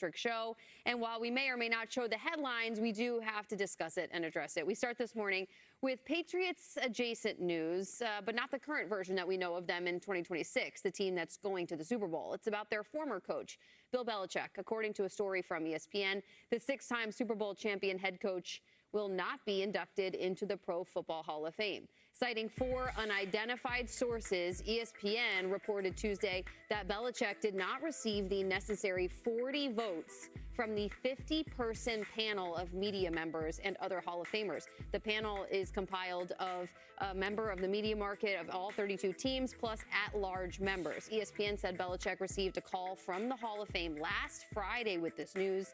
electric show. And while we may or may not show the headlines, we do have to discuss it and address it. We start this morning with Patriots adjacent news, but not the current version that we know of them in 2026, the team that's going to the Super Bowl. It's about their former coach, Bill Belichick. According to a story from ESPN, the 6-time Super Bowl champion head coach will not be inducted into the Pro Football Hall of Fame. Citing 4 unidentified sources, ESPN reported Tuesday that Belichick did not receive the necessary 40 votes from the 50-person panel of media members and other Hall of Famers. The panel is compiled of a member of the media market of all 32 teams, plus at-large members. ESPN said Belichick received a call from the Hall of Fame last Friday with this news.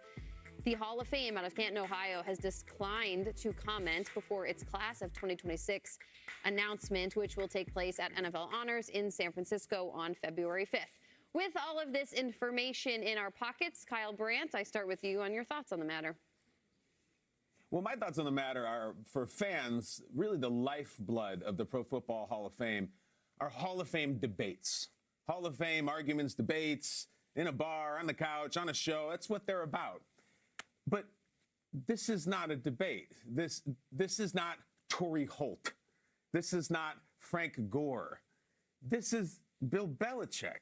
The Hall of Fame out of Canton, Ohio, has declined to comment before its class of 2026 announcement, which will take place at NFL Honors in San Francisco on February 5th. With all of this information in our pockets, Kyle Brandt, I start with you on your thoughts on the matter. Well, my thoughts on the matter are, for fans, really the lifeblood of the Pro Football Hall of Fame are Hall of Fame debates. Hall of Fame arguments, debates, in a bar, on the couch, on a show. That's what they're about. But this is not a debate. This is not Torrey Holt. This is not Frank Gore. This is Bill Belichick,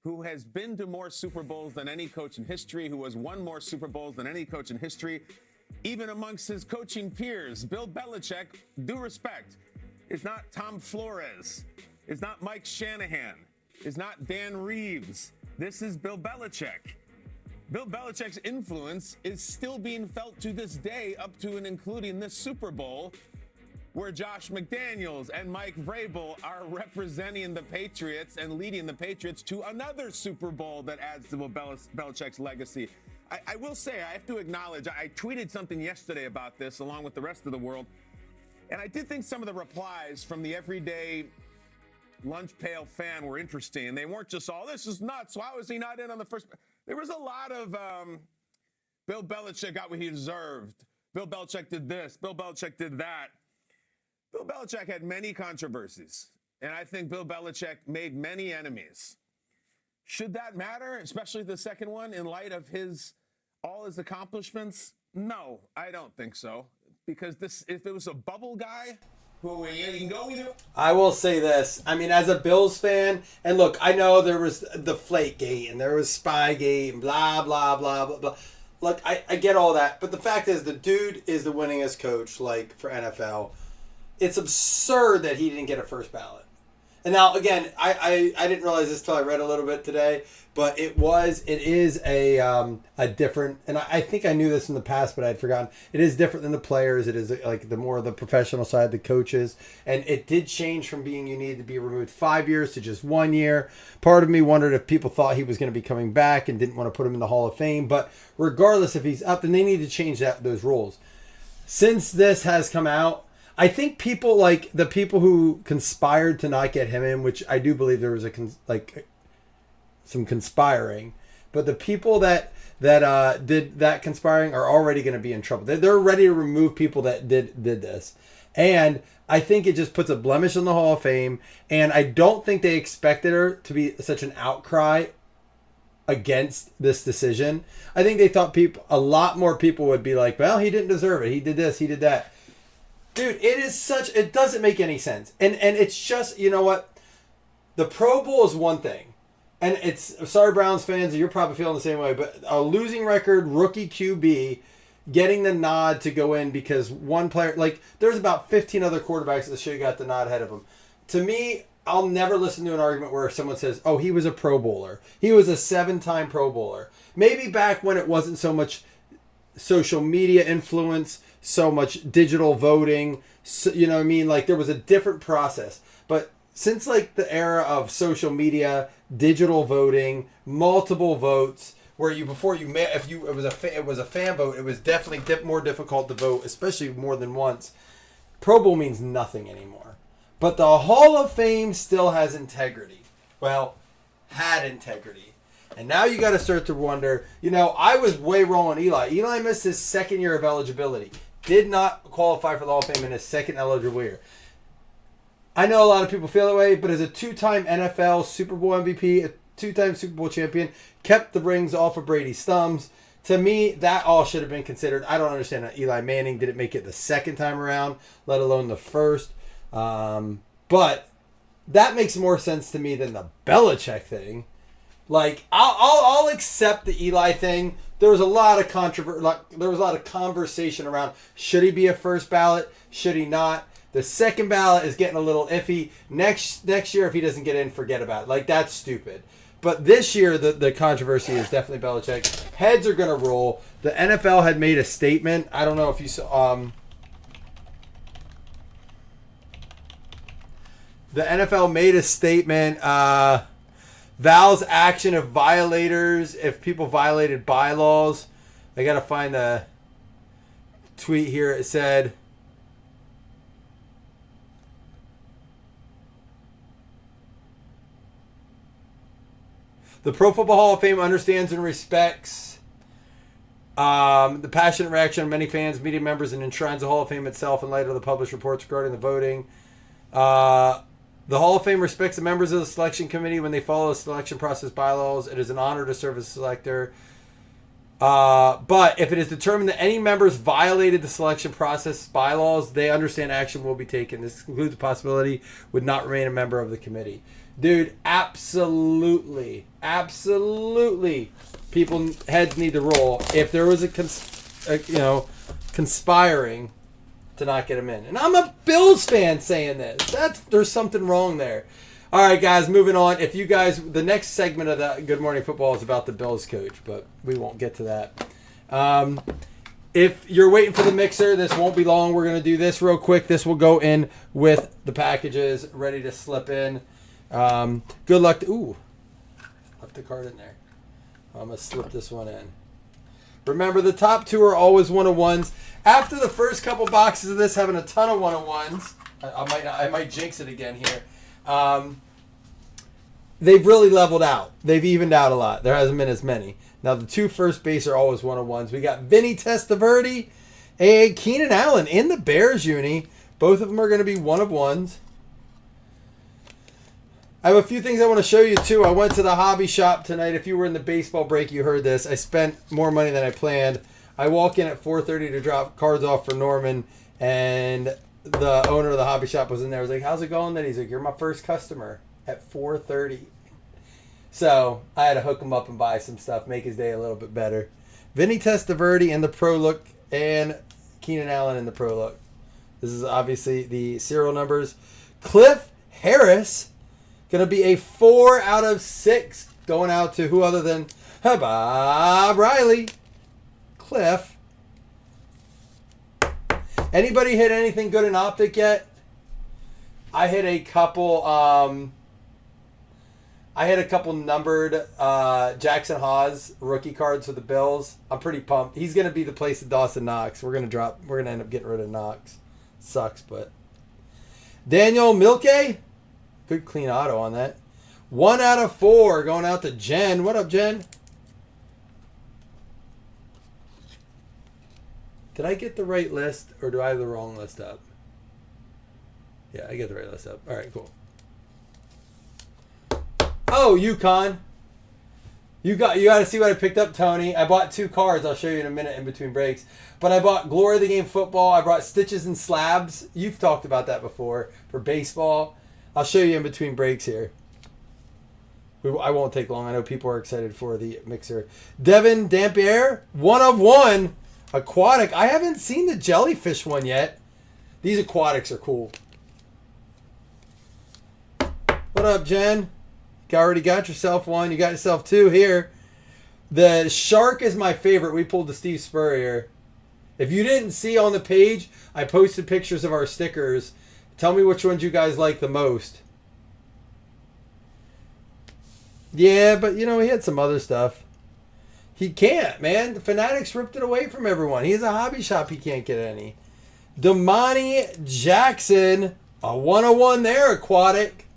who has been to more Super Bowls than any coach in history, who has won more Super Bowls than any coach in history. Even amongst his coaching peers, Bill Belichick, due respect, is not Tom Flores, is not Mike Shanahan, is not Dan Reeves. This is Bill Belichick. Bill Belichick's influence is still being felt to this day, up to and including this Super Bowl, where Josh McDaniels and Mike Vrabel are representing the Patriots and leading the Patriots to another Super Bowl that adds to Bill Belichick's legacy. I will say, I have to acknowledge, I tweeted something yesterday about this along with the rest of the world, and I did think some of the replies from the everyday lunch pail fan were interesting. They weren't just all, this is nuts, why was he not in on the first? There was a lot of Bill Belichick got what he deserved. Bill Belichick did this. Bill Belichick did that. Bill Belichick had many controversies, and I think Bill Belichick made many enemies. Should that matter, especially the second one, in light of all his accomplishments? No, I don't think so. Because if it was a bubble guy, who you can go either. I will say this. I mean, as a Bills fan, and look, I know there was the Flakegate and there was Spygate and blah, blah, blah, blah, blah. Look, I get all that. But the fact is, the dude is the winningest coach, like, for NFL. It's absurd that he didn't get a first ballot. And now, again, I didn't realize this till I read a little bit today, but it is a different, and I think I knew this in the past, but I had forgotten. It is different than the players. It is like the more the professional side, the coaches, and it did change from being you needed to be removed 5 years to just 1 year. Part of me wondered if people thought he was going to be coming back and didn't want to put him in the Hall of Fame, but regardless if he's up, then they need to change those rules. Since this has come out, I think people like the people who conspired to not get him in, which I do believe there was some conspiring, but the people that did that conspiring are already going to be in trouble. They're ready to remove people that did this, and I think it just puts a blemish on the Hall of Fame. And I don't think they expected her to be such an outcry against this decision. I think they thought a lot more people would be like, well, he didn't deserve it. He did this. He did that. Dude, it doesn't make any sense. And it's just, you know what? The Pro Bowl is one thing. And sorry, Browns fans, you're probably feeling the same way, but a losing record rookie QB getting the nod to go in because one player, like, there's about 15 other quarterbacks that should have got the nod ahead of him. To me, I'll never listen to an argument where someone says, oh, he was a Pro Bowler. He was a 7-time Pro Bowler. Maybe back when it wasn't so much social media influence, so much digital voting, so, you know what I mean? Like, there was a different process. But since, like, the era of social media, digital voting, multiple votes, where it was a fan vote, it was definitely more difficult to vote, especially more than once. Pro Bowl means nothing anymore. But the Hall of Fame still has integrity. Well, had integrity. And now you got to start to wonder, I was way wrong on Eli. Eli missed his second year of eligibility. Did not qualify for the Hall of Fame in his second eligible year. I know a lot of people feel that way, but as a 2-time NFL Super Bowl MVP, a two-time Super Bowl champion, kept the rings off of Brady's thumbs. To me, that all should have been considered. I don't understand how Eli Manning didn't make it the second time around, let alone the first. But that makes more sense to me than the Belichick thing. Like, I'll accept the Eli thing. There was a lot of there was a lot of conversation around, should he be a first ballot? Should he not? The second ballot is getting a little iffy. Next year, if he doesn't get in, forget about it. Like, that's stupid. But this year, the controversy is definitely Belichick. Heads are going to roll. The NFL had made a statement. I don't know if you saw. The NFL made a statement. Val's action of violators, if people violated bylaws. I got to find the tweet here. It said, the Pro Football Hall of Fame understands and respects the passionate reaction of many fans, media members, and enshrines the Hall of Fame itself in light of the published reports regarding the voting. The Hall of Fame respects the members of the selection committee when they follow the selection process bylaws. It is an honor to serve as a selector. But if it is determined that any members violated the selection process bylaws, they understand action will be taken. This includes the possibility would not remain a member of the committee. Dude, absolutely. Absolutely. People, heads need to roll. If there was conspiring to not get him in. And I'm a Bills fan saying this. There's something wrong there. All right, guys, moving on. If you guys, the next segment of the Good Morning Football is about the Bills coach, but we won't get to that. If you're waiting for the mixer, this won't be long. We're going to do this real quick. This will go in with the packages ready to slip in. Good luck. Ooh, left the card in there. I'm going to slip this one in. Remember, the top two are always one-of-ones. After the first couple boxes of this having a ton of one-of-ones, I might jinx it again here. They've really leveled out. They've evened out a lot. There hasn't been as many. Now, the two first base are always one-of-ones. We got Vinny Testaverde and Keenan Allen in the Bears uni. Both of them are going to be one-of-ones. I have a few things I want to show you, too. I went to the hobby shop tonight. If you were in the baseball break, you heard this. I spent more money than I planned. I walk in at 4:30 to drop cards off for Norman, and the owner of the hobby shop was in there. I was like, how's it going then? He's like, you're my first customer at 4:30. So I had to hook him up and buy some stuff, make his day a little bit better. Vinny Testaverde in the Pro Look and Keenan Allen in the Pro Look. This is obviously the serial numbers. Cliff Harris. Going to be a 4 out of 6 going out to who other than Bob Riley. Cliff. Anybody hit anything good in Optic yet? I hit a couple numbered Jackson Haas rookie cards for the Bills. I'm pretty pumped. He's going to be the place of Dawson Knox. We're going to end up getting rid of Knox. Sucks, but Daniel Milke. Good clean auto on that. 1 out of 4 going out to Jen. What up, Jen? Did I get the right list or do I have the wrong list up? Yeah, I get the right list up. All right, cool. Oh, Yukon. You got to see what I picked up, Tony. I bought 2 cards. I'll show you in a minute in between breaks. But I bought Glory of the Game Football. I brought Stitches and Slabs. You've talked about that before for baseball. I'll show you in between breaks here. I won't take long. I know people are excited for the mixer. Devin Dampier, 1 of 1. Aquatic. I haven't seen the jellyfish one yet. These aquatics are cool. What up, Jen? You already got yourself one. You got yourself 2 here. The shark is my favorite. We pulled the Steve Spurrier. If you didn't see on the page, I posted pictures of our stickers. Tell me which ones you guys like the most. Yeah, but, he had some other stuff. He can't, man. The Fanatics ripped it away from everyone. He has a hobby shop. He can't get any. Damani Jackson. A 101 there, Aquatic.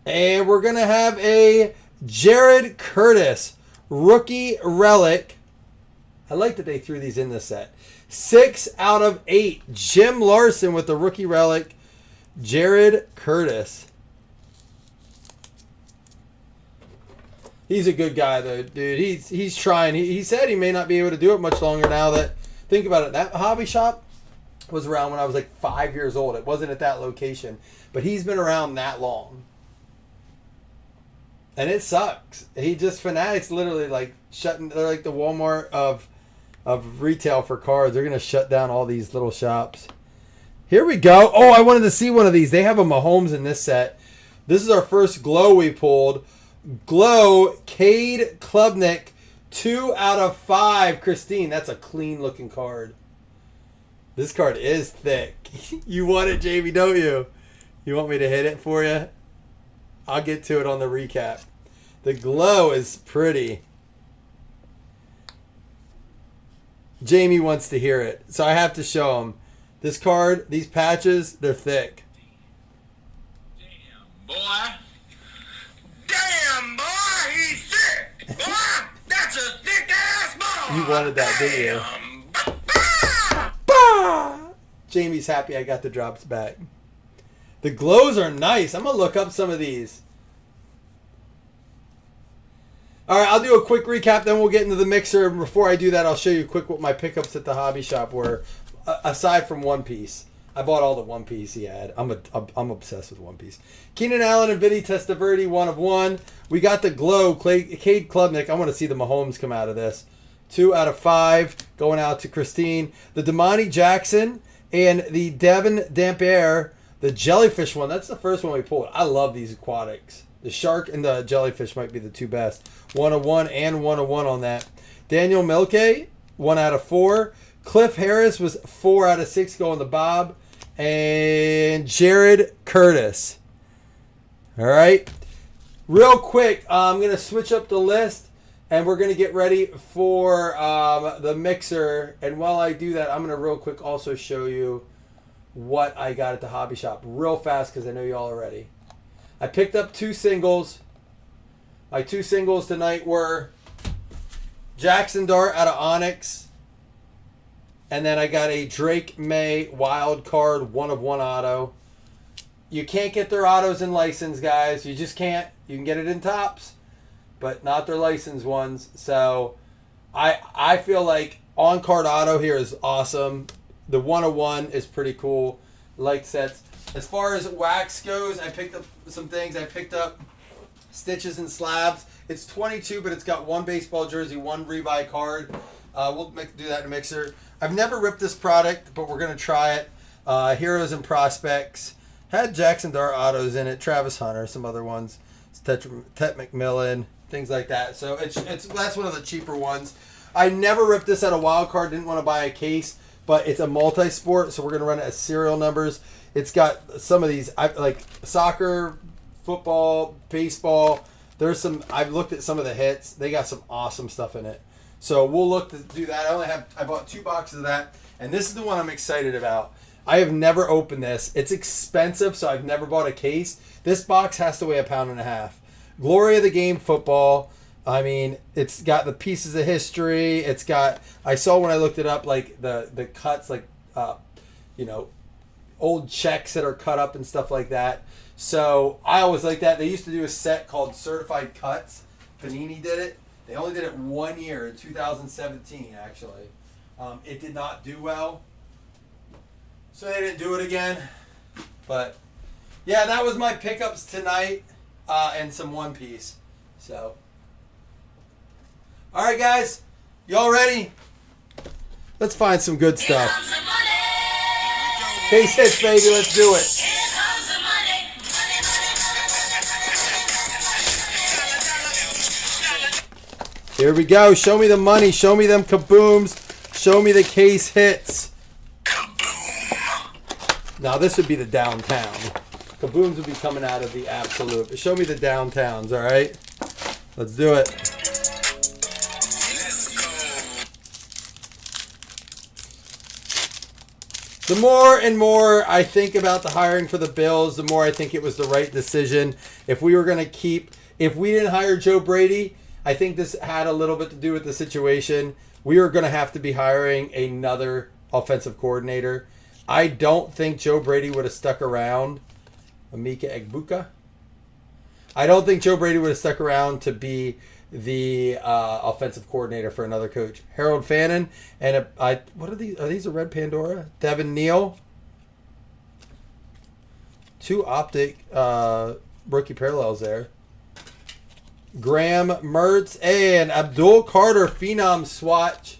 And we're going to have a Jared Curtis rookie relic. I like that they threw these in the set. 6 out of 8. Jim Larson with the rookie relic. Jared Curtis. He's a good guy, though, dude. He's trying. He said he may not be able to do it much longer now that, think about it, that hobby shop was around when I was like 5 years old. It wasn't at that location. But he's been around that long. And it sucks. He just, Fanatics literally like shutting, they're like the Walmart of retail for cards. They're going to shut down all these little shops. Here we go. Oh, I wanted to see one of these. They have a Mahomes in this set. This is our first glow we pulled. Glow, Cade Klubnik, 2 out of 5. Christine, that's a clean looking card. This card is thick. You want it, Jamie, don't you? You want me to hit it for you? I'll get to it on the recap. The glow is pretty. Jamie wants to hear it, so I have to show him. This card, these patches, they're thick. Damn, boy. Damn, boy, he's thick. Boy, that's a thick-ass boy. You wanted that, didn't you? Damn. Bah! Jamie's happy I got the drops back. The glows are nice. I'm going to look up some of these. All right, I'll do a quick recap, then we'll get into the mixer. Before I do that, I'll show you quick what my pickups at the hobby shop were, aside from One Piece. I bought all the One Piece he had. I'm obsessed with One Piece. Keenan Allen and Vinny Testaverde, 1 of 1. We got the glow, Cade Klubnik. I want to see the Mahomes come out of this. 2 out of 5 going out to Christine. The Damani Jackson and the Devin Dampier, the jellyfish one. That's the first one we pulled. I love these aquatics. The shark and the jellyfish might be the two best. 1 of 1 and 1 of 1 on that. Daniel Milke, 1 out of 4. Cliff Harris was 4 out of 6 going to Bob. And Jared Curtis. All right. Real quick, I'm going to switch up the list. And we're going to get ready for the mixer. And while I do that, I'm going to real quick also show you what I got at the hobby shop. Real fast because I know you all are ready. I picked up 2 singles. My 2 singles tonight were Jackson Dart out of Onyx. And then I got a Drake May wild card 1 of 1 auto. You can't get their autos in license, guys. You just can't. You can get it in tops, but not their license ones. So I feel like on-card auto here is awesome. The 1 of 1 is pretty cool. Like sets. As far as wax goes, I picked up some things. I picked up Stitches and Slabs. It's 22, but it's got 1 baseball jersey, 1 rebuy card. We'll do that in a mixer. I've never ripped this product, but we're going to try it. Heroes and Prospects. Had Jackson Dart autos in it. Travis Hunter, some other ones. Tet McMillan, things like that. So that's one of the cheaper ones. I never ripped this out of wild card. Didn't want to buy a case, but it's a multi-sport, so we're going to run it as serial numbers. It's got some of these, like soccer, football, baseball. There's some, I've looked at some of the hits. They got some awesome stuff in it. So we'll look to do that. I bought 2 boxes of that, and this is the one I'm excited about. I have never opened this. It's expensive, so I've never bought a case. This box has to weigh 1.5 pounds. Glory of the Game football. I mean, it's got the pieces of history. It's got, I saw when I looked it up, like the cuts, like, old checks that are cut up and stuff like that. So I always like that. They used to do a set called Certified Cuts. Panini did it. They only did it 1 year in 2017, actually. It did not do well, so they didn't do it again. But yeah, that was my pickups tonight, and some One Piece. So, all right, guys, y'all ready? Let's find some good stuff. Case hits, baby. Let's do it. Here we go. Show me the money. Show me them kabooms. Show me the case hits. Kaboom. Now this would be the downtown. Kabooms would be coming out of the absolute. But show me the downtowns, all right? Let's do it. The more and more I think about the hiring for the Bills, the more I think it was the right decision. If we didn't hire Joe Brady, I think this had a little bit to do with the situation. We are going to have to be hiring another offensive coordinator. I don't think Joe Brady would have stuck around. Emeka Egbuka. I don't think Joe Brady would have stuck around to be the offensive coordinator for another coach. Harold Fannin and what are these? Are these a red Pandora? Devin Neal. 2 optic rookie parallels there. Graham Mertz and Abdul Carter Phenom swatch.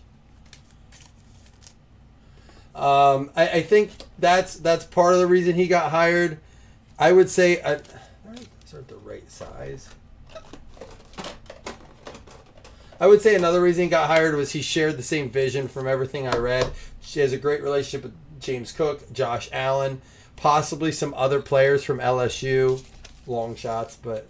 I think that's part of the reason he got hired. I would say these aren't the right size. I would say another reason he got hired was he shared the same vision from everything I read. She has a great relationship with James Cook, Josh Allen, possibly some other players from LSU, long shots, but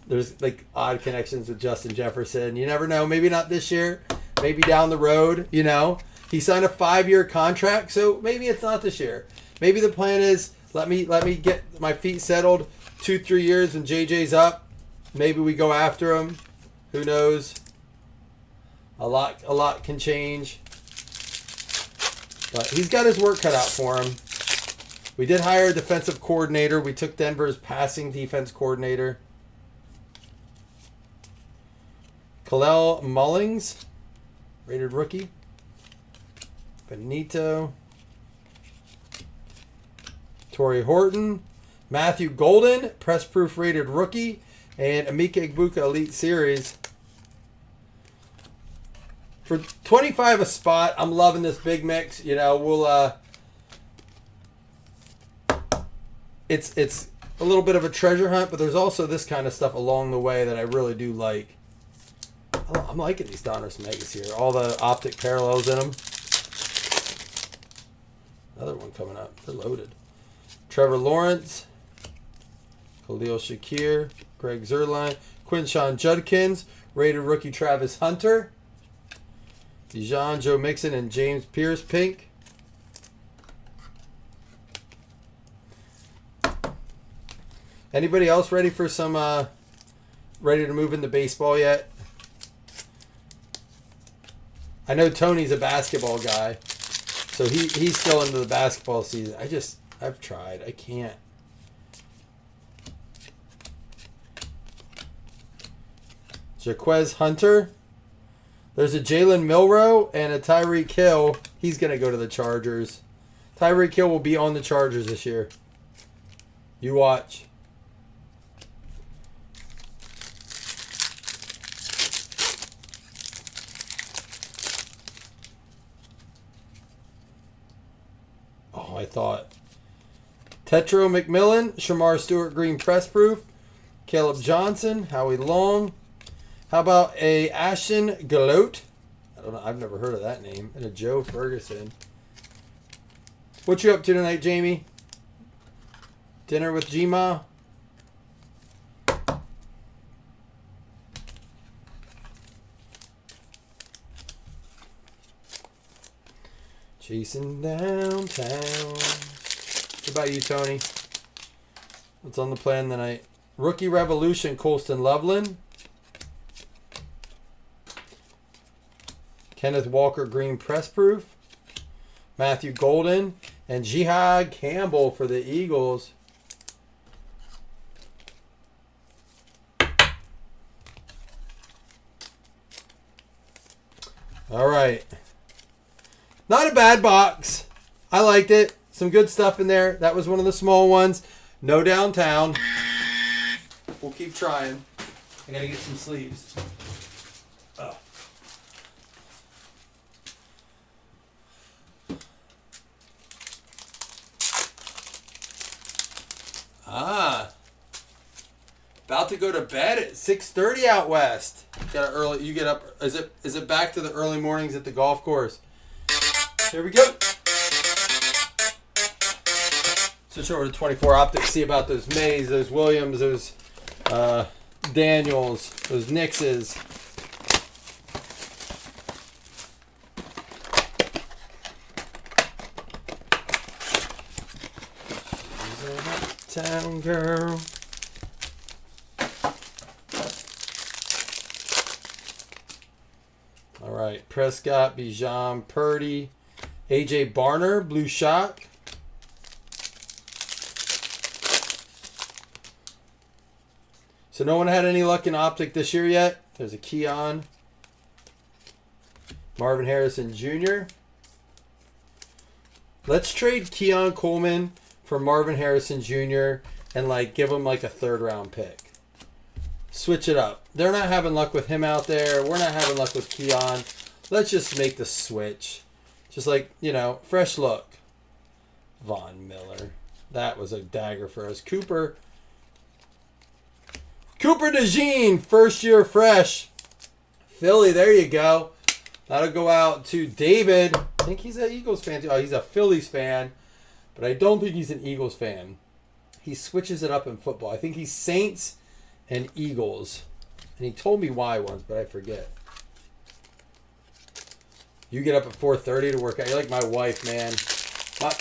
there's like odd connections with Justin Jefferson. You never know. Maybe not this year. Maybe down the road, you know. He signed a 5-year contract, so maybe it's not this year. Maybe the plan is let me get my feet settled 2-3 years when JJ's up. Maybe we go after him. Who knows? A lot can change. But he's got his work cut out for him. We did hire a defensive coordinator. We took Denver's passing defense coordinator. Kalel Mullings, rated rookie. Benito. Torrey Horton. Matthew Golden, press proof rated rookie. And Emeka Egbuka Elite Series. For 25 a spot, I'm loving this big mix. You know, we'll it's a little bit of a treasure hunt, but there's also this kind of stuff along the way that I really do like. I'm liking these Donruss Megas here. All the optic parallels in them. Another one coming up. They're loaded. Trevor Lawrence, Khalil Shakir, Greg Zuerlein, Quinshawn Judkins, rated rookie Travis Hunter, Dijon, Joe Mixon, and James Pierce Pink. Anybody else ready for some, ready to move into baseball yet? I know Tony's a basketball guy, so he's still into the basketball season. I've tried. I can't. Jaquez Hunter. There's a Jalen Milroe and a Tyreek Hill. He's going to go to the Chargers. Tyreek Hill will be on the Chargers this year. You watch. Oh, I thought. Tetro McMillan, Shamar Stewart Green Press Proof, Caleb Johnson, Howie Long. How about a Ashton Galote? I don't know. I've never heard of that name. And a Joe Ferguson. What you up to tonight, Jamie? Dinner with G-Ma? Chasing downtown. What about you, Tony? What's on the plan tonight? Rookie Revolution, Colston Loveland. Kenneth Walker Green Press Proof. Matthew Golden. And Jihad Campbell for the Eagles. All right. Not a bad box. I liked it. Some good stuff in there. That was one of the small ones. No downtown. We'll keep trying. I gotta get some sleeves. Oh. About to go to bed at 6:30 out west. Got early. You get up. Is it back to the early mornings at the golf course? Here we go. Switch over to 24 Optics. See about those Mays, those Williams, those Daniels, those Nixes. She's a town girl. All right, Prescott, Bijan, Purdy, AJ Barner, blue shot. So no one had any luck in Optic this year yet. There's a Keon. Marvin Harrison Jr. Let's trade Keon Coleman for Marvin Harrison Jr. and like give him like a 3rd round pick. Switch it up. They're not having luck with him out there. We're not having luck with Keon. Let's just make the switch. Just like, you know, fresh look. Von Miller. That was a dagger for us. Cooper DeJean, first year fresh. Philly, there you go. That'll go out to David. I think he's an Eagles fan too. Oh, he's a Phillies fan, but I don't think he's an Eagles fan. He switches it up in football. I think he's Saints and Eagles. And he told me why once, but I forget. You get up at 4:30 to work out. You're like my wife, man.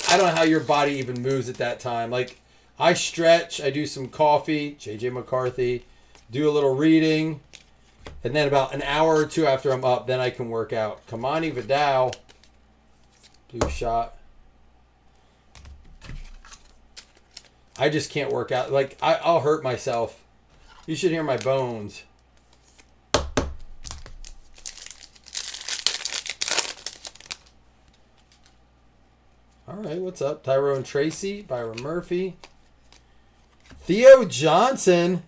I don't know how your body even moves at that time. Like, I stretch, I do some coffee, JJ McCarthy, do a little reading, and then about an hour or 2 after I'm up, then I can work out. Kamani Vidal, blue shot. I just can't work out. Like, I'll hurt myself. You should hear my bones. All right, what's up? Tyrone Tracy, Byron Murphy. Theo Johnson.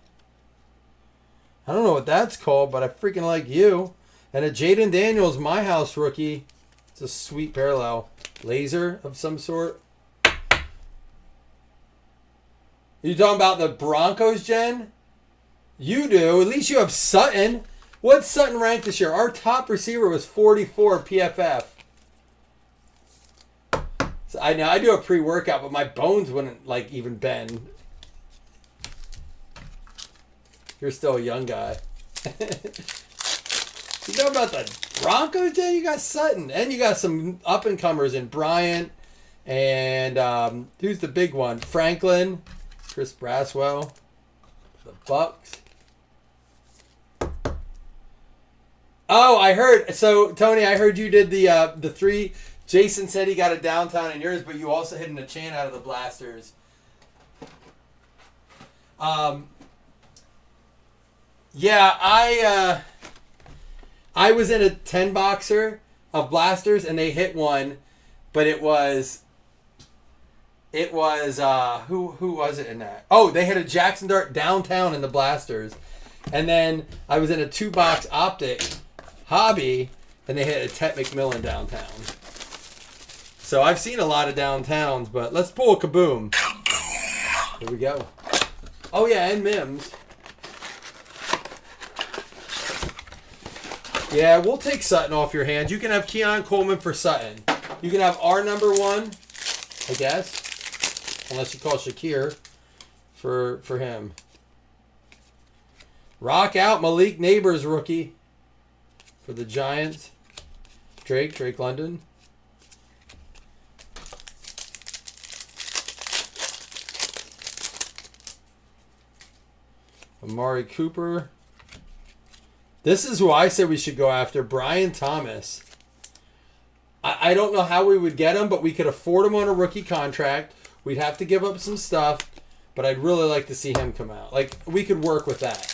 I don't know what that's called, but I freaking like you. And a Jaden Daniels, my house rookie. It's a sweet parallel. Laser of some sort. You talking about the Broncos, Jen? You do. At least you have Sutton. What's Sutton ranked this year? Our top receiver was 44 PFF. So I know I do a pre-workout, but my bones wouldn't like even bend. You're still a young guy. You know about the Broncos, Jen? You got Sutton. And you got some up-and-comers in Bryant. And who's the big one? Franklin. Chris Braswell. The Bucks. Oh, I heard. So, Tony, I heard you did the 3. Jason said he got a downtown in yours, but you also hit a chant out of the blasters. Yeah, I was in a 10 boxer of blasters and they hit one, but it was who was it in that? Oh, they hit a Jackson Dart downtown in the blasters. And then I was in a 2-box optic hobby and they hit a Tet McMillan downtown. So I've seen a lot of downtowns, but let's pull a kaboom. Here we go. Oh yeah, and Mims. Yeah, we'll take Sutton off your hands. You can have Keon Coleman for Sutton. You can have our number 1, I guess. Unless you call Shakir for him. Rock out Malik Neighbors rookie for the Giants. Drake London. Amari Cooper. This is who I said we should go after. Brian Thomas. I don't know how we would get him, but we could afford him on a rookie contract. We'd have to give up some stuff, but I'd really like to see him come out. Like, we could work with that.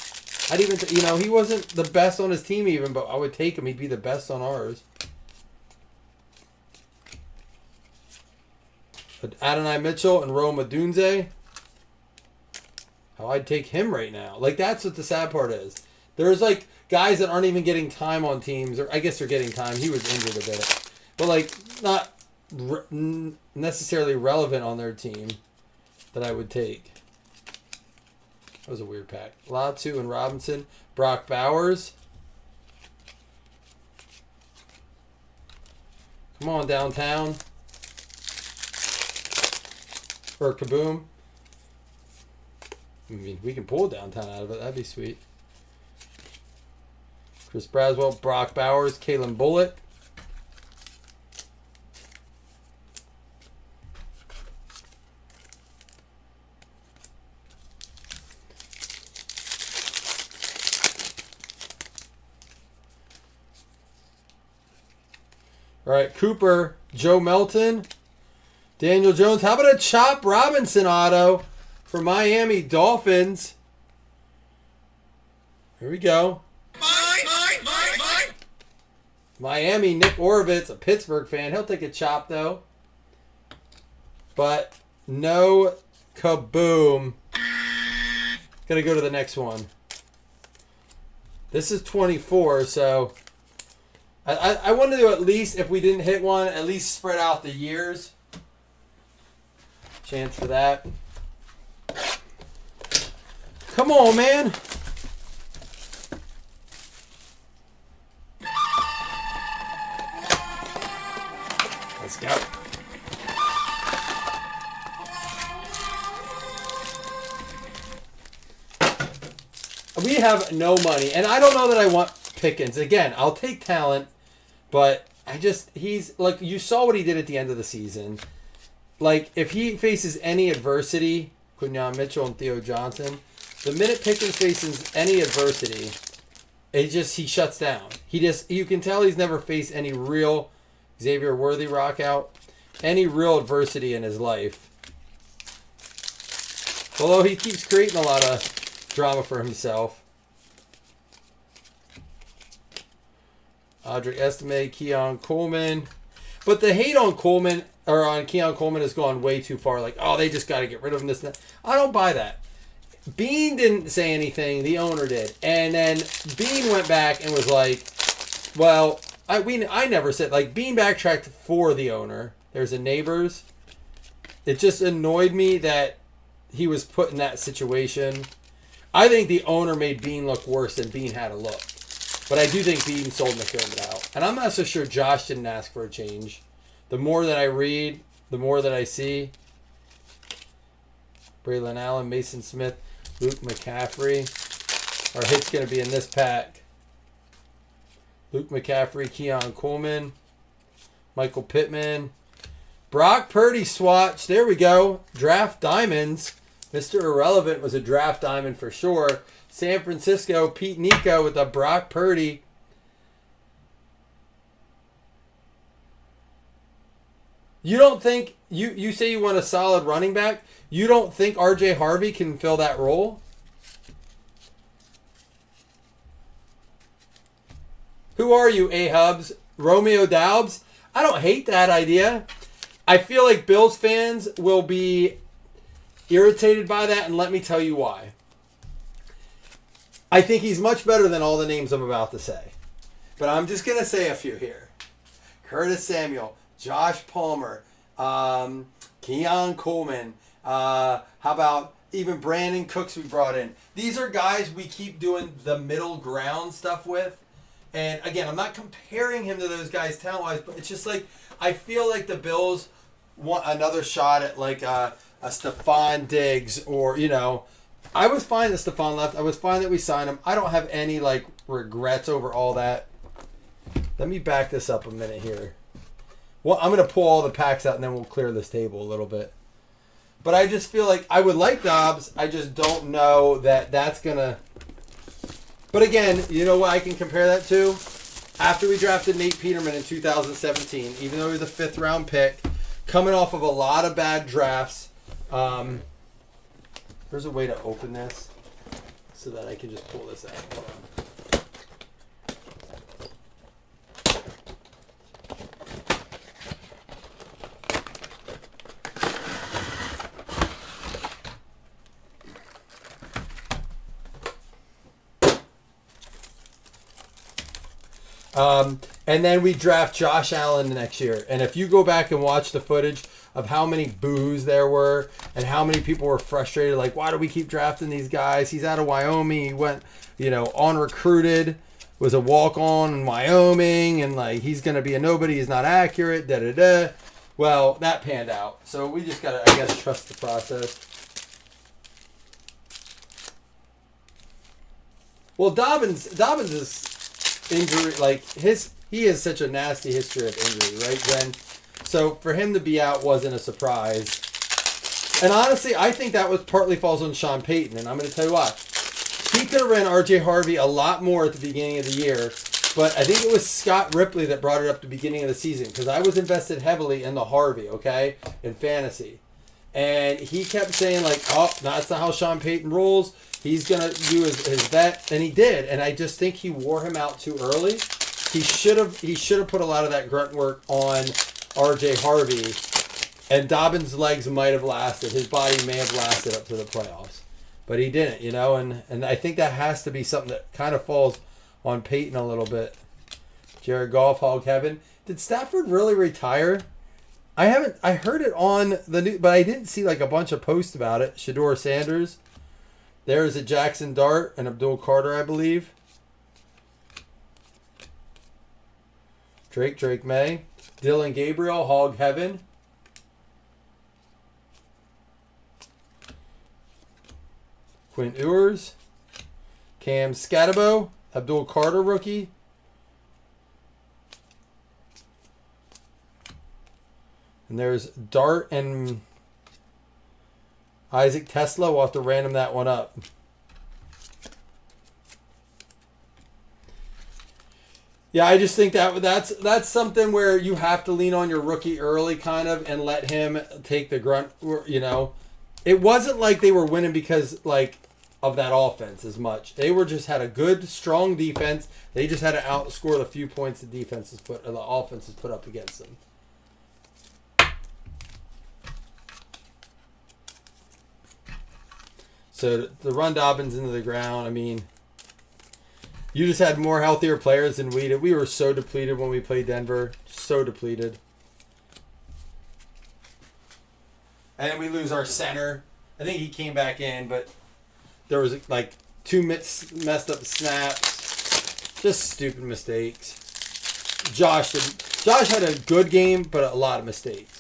I'd even, he wasn't the best on his team even, but I would take him. He'd be the best on ours. Adonai Mitchell and Rome Odunze. How I'd take him right now. Like, that's what the sad part is. There's, like, guys that aren't even getting time on teams, or I guess they're getting time. He was injured a bit. But, like, not necessarily relevant on their team that I would take. That was a weird pack. Latu and Robinson. Brock Bowers. Come on, downtown. Or Kaboom. I mean, we can pull downtown out of it. That'd be sweet. Chris Braswell, Brock Bowers, Kalen Bullitt. All right, Cooper. Joe Melton. Daniel Jones. How about a Chop Robinson auto for Miami Dolphins? Here we go. Mine. Miami, Nick Orovitz, a Pittsburgh fan. He'll take a chop, though. But no kaboom. Gonna go to the next one. This is 24, so I want to do at least, if we didn't hit one, at least spread out the years. Chance for that. Come on, man. Let's go. We have no money, and I don't know that I want Pickens. Again, I'll take talent, but he's like, you saw what he did at the end of the season. Like, if he faces any adversity, Quinyon Mitchell and Theo Johnson, the minute Pickens faces any adversity, he shuts down. You can tell he's never faced any real Xavier Worthy rock out, any real adversity in his life. Although he keeps creating a lot of drama for himself. Audric Estime, Keon Coleman. But the hate on Coleman, or on Keon Coleman, has gone way too far. Like, oh, they just got to get rid of him. This and that. I don't buy that. Bean didn't say anything. The owner did. And then Bean went back and was like, well, I never said, like, Bean backtracked for the owner. There's a Neighbors. It just annoyed me that he was put in that situation. I think the owner made Bean look worse than Bean had to look. But I do think Bean sold McDermott out. And I'm not so sure Josh didn't ask for a change. The more that I read, the more that I see. Braylon Allen, Mason Smith, Luke McCaffrey. Our hit's going to be in this pack. Luke McCaffrey, Keon Coleman, Michael Pittman. Brock Purdy swatch. There we go. Draft diamonds. Mr. Irrelevant was a draft diamond for sure. San Francisco, Pete Nico with a Brock Purdy. You don't think, you say you want a solid running back? You don't think R.J. Harvey can fill that role? Who are you, A-Hubs? Romeo Doubs? I don't hate that idea. I feel like Bills fans will be irritated by that, and let me tell you why. I think he's much better than all the names I'm about to say. But I'm just going to say a few here. Curtis Samuel, Josh Palmer, Keon Coleman, how about even Brandon Cooks we brought in. These are guys we keep doing the middle ground stuff with. And again, I'm not comparing him to those guys talent-wise, but it's just like, I feel like the Bills want another shot at like a Stephon Diggs, or, you know, I was fine that Stephon left. I was fine that we signed him. I don't have any like regrets over all that. Let me back this up a minute here. Well, I'm going to pull all the packs out and then we'll clear this table a little bit. But I just feel like I would like Dobbs. I just don't know that that's going to... But again, you know what I can compare that to? After we drafted Nate Peterman in 2017, even though he was a 5th round pick, coming off of a lot of bad drafts, there's a way to open this so that I can just pull this out. Hold on. And then we draft Josh Allen the next year. And if you go back and watch the footage of how many boos there were and how many people were frustrated, like, why do we keep drafting these guys? He's out of Wyoming. He went, you know, unrecruited, was a walk-on in Wyoming, and, like, he's going to be a nobody. He's not accurate, da-da-da. Well, that panned out. So we just got to, I guess, trust the process. Well, Dobbins is injury, like, he has such a nasty history of injury, right, Jen? So for him to be out wasn't a surprise. And honestly, I think that was partly falls on Sean Payton, and I'm going to tell you why. He could have ran R.J. Harvey a lot more at the beginning of the year but I think it was Scott Ripley that brought it up at the beginning of the season because I was invested heavily in the Harvey, okay, in fantasy. And he kept saying, like, oh, that's not how Sean Payton rolls. He's going to do his vet. And he did. And I just think he wore him out too early. He should have put a lot of that grunt work on R.J. Harvey. And Dobbins' legs might have lasted. His body may have lasted up to the playoffs. But he didn't, you know. And I think that has to be something that kind of falls on Peyton a little bit. Jared Goff, Hog Heaven. Did Stafford really retire? I heard it on the news, but I didn't see like a bunch of posts about it. Shador Sanders. There's a Jackson Dart and Abdul Carter, I believe. Drake May. Dylan Gabriel, Hog Heaven. Quinn Ewers. Cam Scatabo, Abdul Carter rookie. And there's Dart and Isaac Tesla. We'll have to random that one up. Yeah, I just think that's something where you have to lean on your rookie early, kind of, and let him take the grunt. You know, it wasn't like they were winning because like of that offense as much. They were just had a good, strong defense. They just had to outscore the few points the offense has put up against them. So to run Dobbins into the ground, I mean, you just had more healthier players than we did. We were so depleted when we played Denver. So depleted. And then we lose our center. I think he came back in, but there was like 2 messed up snaps. Just stupid mistakes. Josh had a good game, but a lot of mistakes.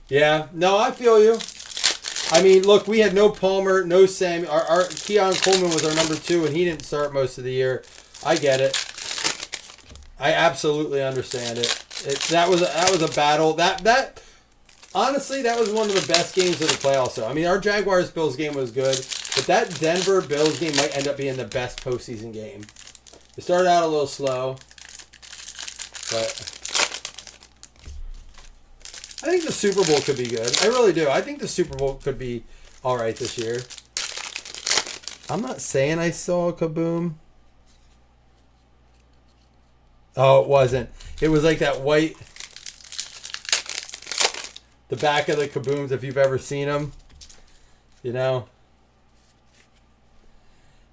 Yeah, no, I feel you. I mean, look, we had no Palmer, no Sam. Our Keon Coleman was our number 2, and he didn't start most of the year. I get it. I absolutely understand it. That was a battle. That honestly, that was one of the best games of the playoffs. So I mean, our Jaguars Bills game was good, but that Denver Bills game might end up being the best postseason game. It started out a little slow, but I think the Super Bowl could be good. I really do. I think the Super Bowl could be all right this year. I'm not saying I saw a kaboom. Oh, it wasn't. It was like that white, the back of the kabooms, if you've ever seen them. You know?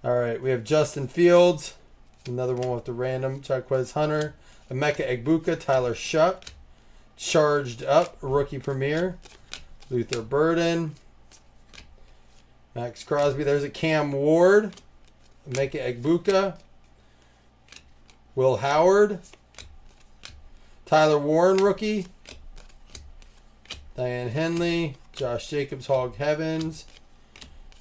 All right, we have Justin Fields. Another one with the random. Jaquez Hunter. Emeka Egbuka. Tyler Shuck. Charged Up, rookie premier. Luther Burden. Max Crosby. There's a Cam Ward. Emeka Egbuka. Will Howard. Tyler Warren, rookie. Diane Henley. Josh Jacobs, Hog Heavens.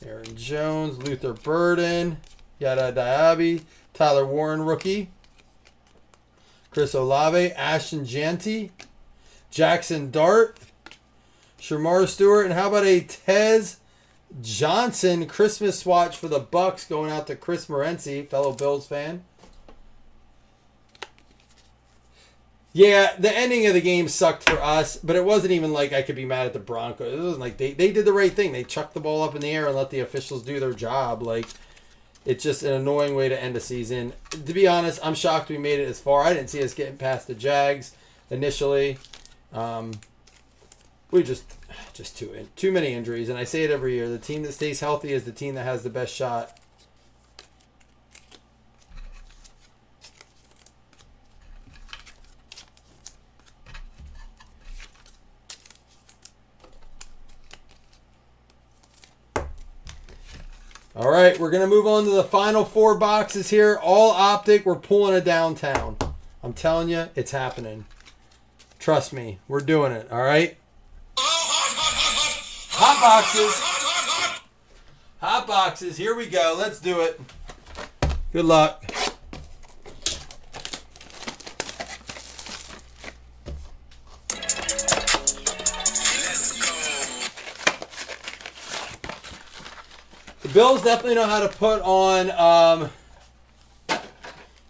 Aaron Jones. Luther Burden. Yada Diaby. Tyler Warren, rookie. Chris Olave. Ashton Jeanty. Jackson Dart, Shamar Stewart, and how about a Tez Johnson Christmas swatch for the Bucks going out to Chris Morency, fellow Bills fan. Yeah, the ending of the game sucked for us, but it wasn't even like I could be mad at the Broncos. It wasn't like they did the right thing. They chucked the ball up in the air and let the officials do their job. Like, it's just an annoying way to end a season. To be honest, I'm shocked we made it as far. I didn't see us getting past the Jags initially. We just too many injuries, and I say it every year. The team that stays healthy is the team that has the best shot. All right, we're going to move on to the final 4 boxes here. All Optic. We're pulling it downtown. I'm telling you, it's happening. Trust me, we're doing it, all right? Hot boxes. Hot boxes. Here we go. Let's do it. Good luck. Bills definitely know how to put on.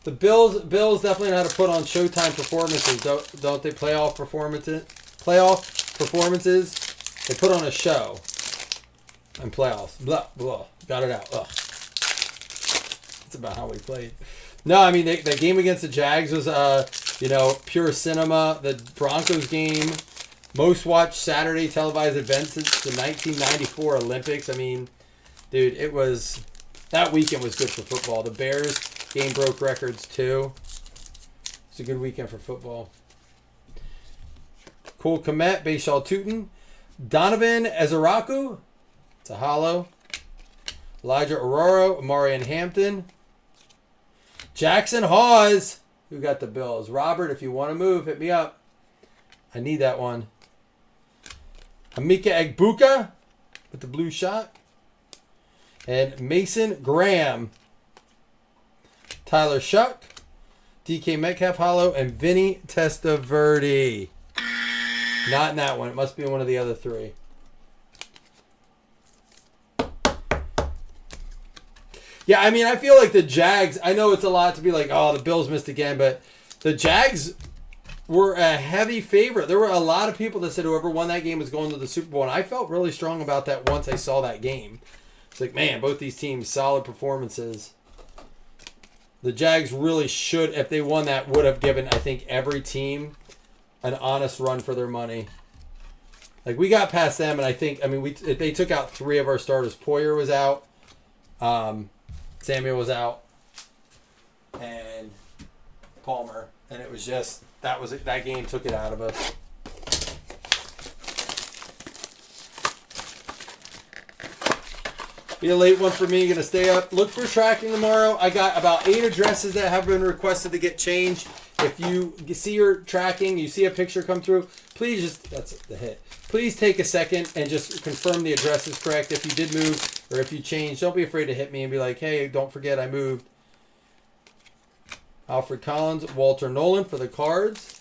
The Bills definitely know how to put on Showtime performances, don't they? Playoff performances. They put on a show. And playoffs. Blah blah. Got it out. Ugh. That's about how we played. No, I mean the game against the Jags was pure cinema. The Broncos game, most watched Saturday televised event since the 1994 Olympics. I mean, dude, that weekend was good for football. The Bears game broke records too. It's a good weekend for football. Cole Kmet, Bashal Tootin, Donovan Ezeraku, it's a hollow. Elijah Aurora, Amarian Hampton, Jackson Hawes, who got the Bills. Robert, if you want to move, hit me up. I need that one. Amika Egbuka with the blue shot. And Mason Graham. Tyler Shuck. DK Metcalf hollow. And Vinny Testaverde. Not in that one. It must be in one of the other three. Yeah, I mean, I feel like the Jags, I know it's a lot to be like, oh, the Bills missed again, but the Jags were a heavy favorite. There were a lot of people that said whoever won that game was going to the Super Bowl, and I felt really strong about that once I saw that game. It's like, man, both these teams, solid performances. The Jags really should, if they won that, would have given, I think, every team an honest run for their money. Like, we got past them, and I think, I mean, they took out 3 of our starters. Poyer was out. Samuel was out. And Palmer. And it was just, that game took it out of us. Be a late one for me. Gonna stay up. Look for tracking tomorrow. I got about 8 addresses that have been requested to get changed. If you see your tracking, you see a picture come through, please just, that's the hit. Please take a second and just confirm the address is correct. If you did move or if you changed, don't be afraid to hit me and be like, hey, don't forget I moved. Alfred Collins, Walter Nolan for the cards.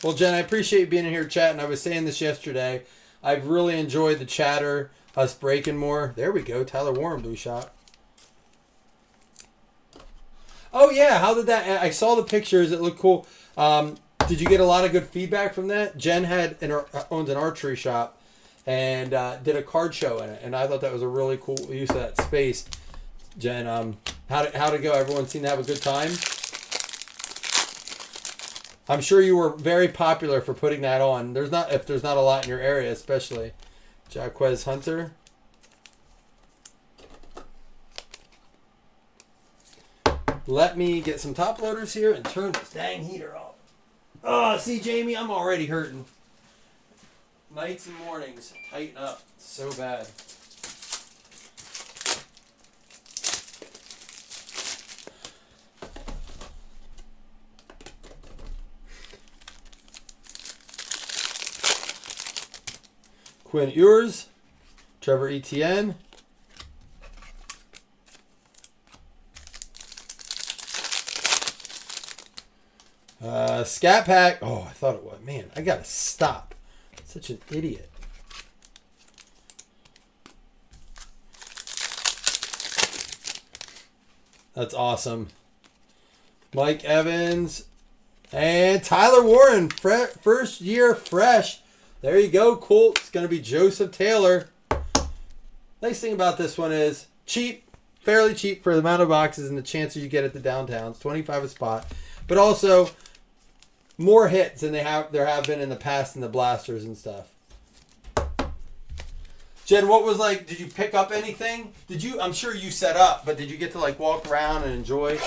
Well, Jen, I appreciate you being in here chatting. I was saying this yesterday. I've really enjoyed the chatter, us breaking more. There we go. Tyler Warren, blue shot. Oh, yeah. How did that... I saw the pictures. It looked cool. Did you get a lot of good feedback from that? Jen owns an archery shop and did a card show in it. And I thought that was a really cool use of that space. Jen, how'd it go? Everyone seemed to have a good time? I'm sure you were very popular for putting that on. If there's not a lot in your area, especially. Jaquez Hunter. Let me get some top loaders here and turn this dang heater off. Oh, see, Jamie, I'm already hurting. Nights and mornings, tighten up. So bad. Quinn Ewers, Trevor Etienne. Scat Pack. Oh, I thought it was. Man, I gotta stop. Such an idiot. That's awesome. Mike Evans and Tyler Warren, first year fresh. There you go, cool. It's going to be Joseph Taylor. Nice thing about this one is cheap, fairly cheap for the amount of boxes and the chances you get at the downtowns. $25 a spot. But also more hits than there have been in the past in the blasters and stuff. Jen, what was like, did you pick up anything? I'm sure you set up, but did you get to like walk around and enjoy?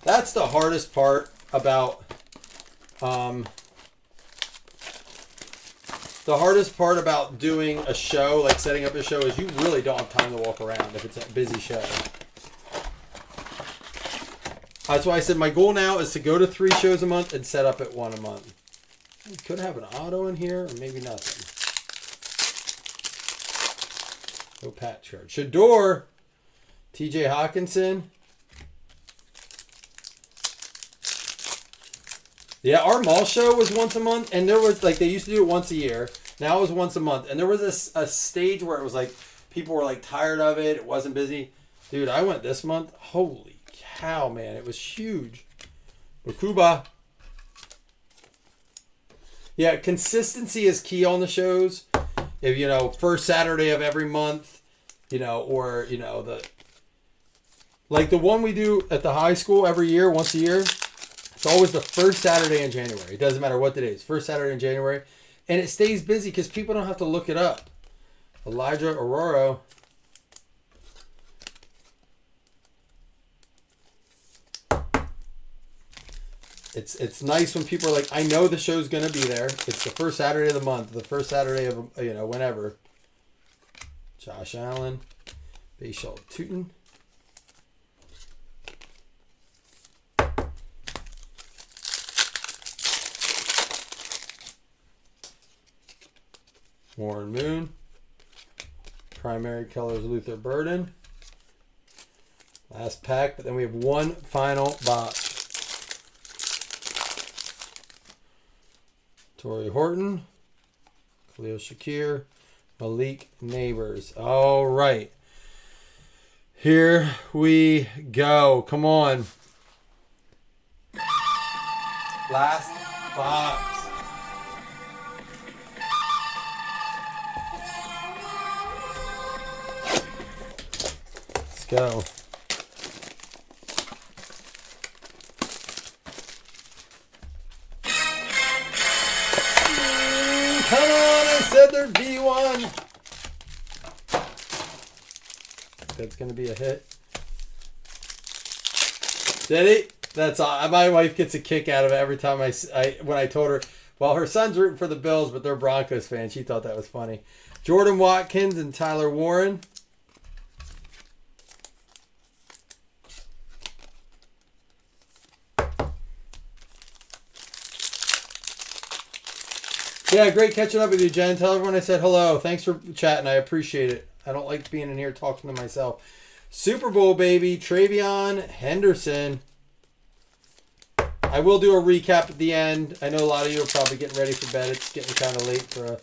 That's the hardest part about doing a show, like setting up a show, is you really don't have time to walk around if it's a busy show. That's why I said my goal now is to go to 3 shows a month and set up at 1 a month. We could have an auto in here, or maybe nothing. No Pat Church. Shador, TJ Hawkinson. Yeah, our mall show was once a month, and there was, like, they used to do it once a year. Now it was once a month. And there was a stage where it was like People were like tired of it. It wasn't busy. Dude, I went this month. Holy cow, man. It was huge. Bakuba. Yeah, consistency is key on the shows. If, you know, first Saturday of every month, you know, or, you know, like the one we do at the high school every year, once a year, it's always the first Saturday in January. It doesn't matter what the day is. First Saturday in January. And it stays busy because people don't have to look it up. Elijah Aurora. It's nice when people are like, I know the show's going to be there. It's the first Saturday of the month. The first Saturday of, you know, whenever. Josh Allen. Bayshall Tootin. Warren Moon. Primary colors Luther Burden. Last pack, but then we have one final box. Torrey Horton. Khalil Shakir. Malik Neighbors. All right. Here we go. Come on. Last box. Let's go. Come on, I said there'd be one. That's going to be a hit. Did he? That's all. My wife gets a kick out of it every time when I told her, well, her son's rooting for the Bills, but they're Broncos fans. She thought that was funny. Jordan Watkins and Tyler Warren. Yeah, great catching up with you, Jen. Tell everyone I said hello. Thanks for chatting. I appreciate it. I don't like being in here talking to myself. Super Bowl, baby. Travion Henderson. I will do a recap at the end. I know a lot of you are probably getting ready for bed. It's getting kind of late for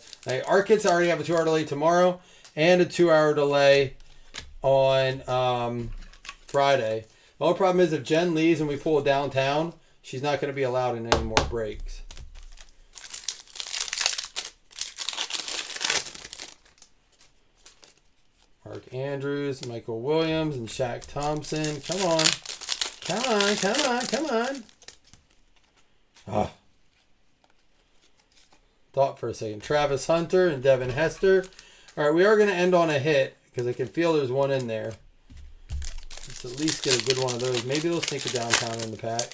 our kids already have a 2-hour delay tomorrow and a 2-hour delay on Friday. The only problem is if Jen leaves and we pull it downtown, she's not going to be allowed in any more breaks. Mark Andrews, Michael Williams, and Shaq Thompson. Come on. Come on, come on, come on. Ah. Thought for a second. Travis Hunter and Devin Hester. All right, we are going to end on a hit because I can feel there's one in there. Let's at least get a good one of those. Maybe they'll sneak a downtown in the pack.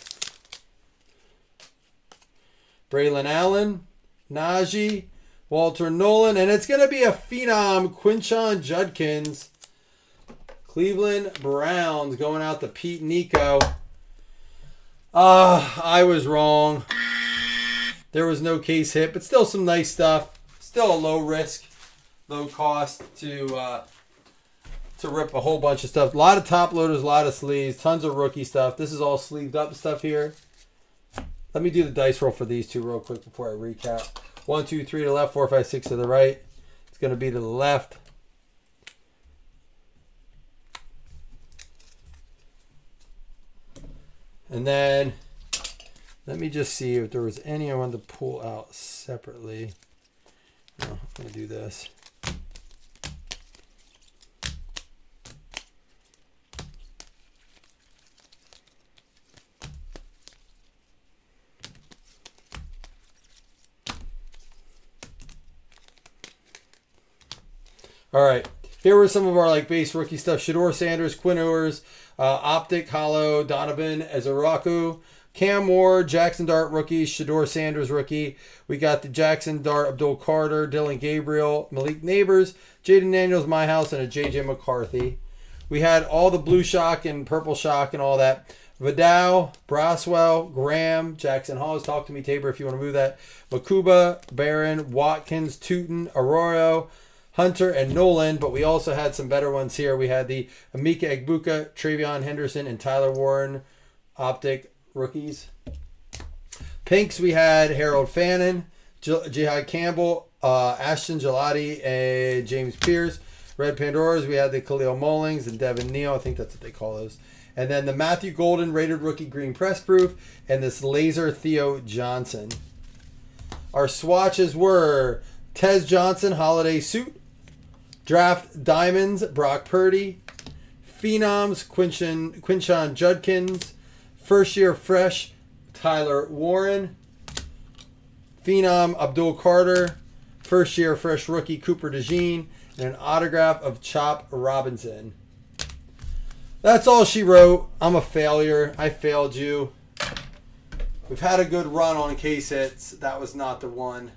Braylon Allen, Najee, Walter Nolan, and it's going to be a phenom, Quinshon Judkins. Cleveland Browns going out to Pete Nico. I was wrong. There was no case hit, but still some nice stuff. Still a low risk, low cost to rip a whole bunch of stuff. A lot of top loaders, a lot of sleeves, tons of rookie stuff. This is all sleeved up stuff here. Let me do the dice roll for these two real quick before I recap. 1, 2, 3 to the left, 4, 5, 6 to the right. It's going to be to the left. And then let me just see if there was any I wanted to pull out separately. No, I'm going to do this. All right, here were some of our like base rookie stuff. Shador Sanders, Quinn Ewers, Optic, Hollow, Donovan, Ezeraku, Cam Moore, Jackson Dart rookie, Shador Sanders rookie. We got the Jackson Dart, Abdul Carter, Dylan Gabriel, Malik Neighbors, Jaden Daniels, My House, and a JJ McCarthy. We had all the blue shock and purple shock and all that. Vidal, Braswell, Graham, Jackson Halls. Talk to me, Tabor, if you want to move that. Makuba, Barron, Watkins, Tootin, Arroyo, Hunter, and Nolan, but we also had some better ones here. We had the Amika Egbuka, Travion Henderson, and Tyler Warren Optic rookies. Pinks, we had Harold Fannin, Jihad Campbell, Ashton Gelati, and James Pierce. Red Pandoras, we had the Khalil Mullings and Devin Neal. I think that's what they call those. And then the Matthew Golden rated rookie green press proof and this laser Theo Johnson. Our swatches were Tez Johnson holiday suit, draft diamonds Brock Purdy, phenoms Quinshon Judkins, first year fresh Tyler Warren, phenom Abdul Carter, first year fresh rookie Cooper DeJean, and an autograph of Chop Robinson. That's all she wrote. I'm a failure. I failed you. We've had a good run on case hits. That was not the one.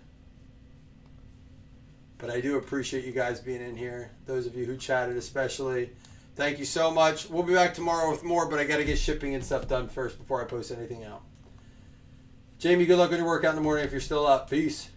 But I do appreciate you guys being in here. Those of you who chatted especially. Thank you so much. We'll be back tomorrow with more, but I got to get shipping and stuff done first before I post anything out. Jamie, good luck on your workout in the morning if you're still up. Peace.